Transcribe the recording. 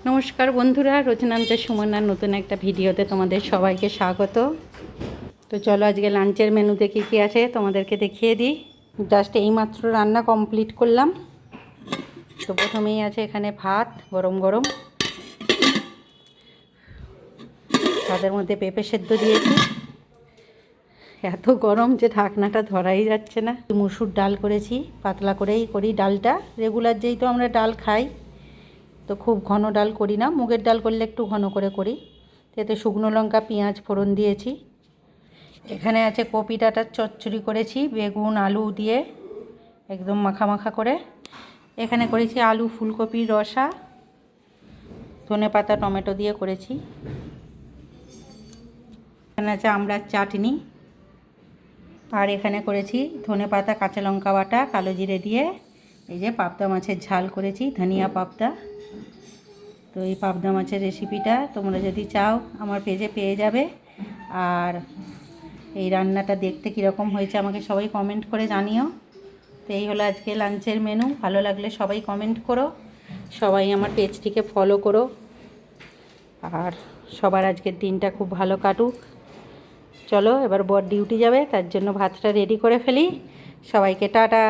নমস্কার বন্ধুরা, রচনান্তে সুমনার নতুন একটা ভিডিওতে তোমাদের সবাইকে স্বাগত। তো চলো আজকে লাঞ্চের মেনুতে কী কী আছে তোমাদেরকে দেখিয়ে দিই। জাস্ট এইমাত্র রান্না কমপ্লিট করলাম। তো প্রথমেই আছে এখানে ভাত গরম গরম, ভাতের মধ্যে পেঁপে সেদ্ধ দিয়েছি। এত গরম যে ঢাকনাটা ধরাই যাচ্ছে না। মুসুর ডাল করেছি, পাতলা করেই করি ডালটা, রেগুলার যেই তো আমরা ডাল খাই, তো খুব ঘন ডাল করি না। মুগের ডাল করলে একটু ঘন করে করি। এতে শুকনো লঙ্কা পেঁয়াজ ফোড়ন দিয়েছি। এখানে আছে কপি ডাঁটার চচ্চড়ি করেছি, বেগুন আলু দিয়ে একদম মাখা মাখা করে। এখানে করেছি আলু ফুলকপির রসা, ধনেপাতা টমেটো দিয়ে করেছি। এখানে আছে আমড়ার চাটনি। আর এখানে করেছি ধনেপাতা কাঁচা লঙ্কা বাটা কালো জিরে দিয়ে এই যে পাবদা মাছের ঝাল করেছি, ধনিয়া পাবদা। তো এই পাবদা মাছের রেসিপিটা তোমরা যদি চাও আমার পেজে পেয়ে যাবে। আর এই রান্নাটা দেখতে কীরকম হয়েছে আমাকে সবাই কমেন্ট করে জানিও। তো এই হলো আজকে লাঞ্চের মেনু। ভালো লাগলে সবাই কমেন্ট করো, সবাই আমার পেজটিকে ফলো করো। আর সবার আজকের দিনটা খুব ভালো কাটুক। চলো এবার বর ডিউটি যাবে, তার জন্য ভাতটা রেডি করে ফেলি। সবাইকে টাটা।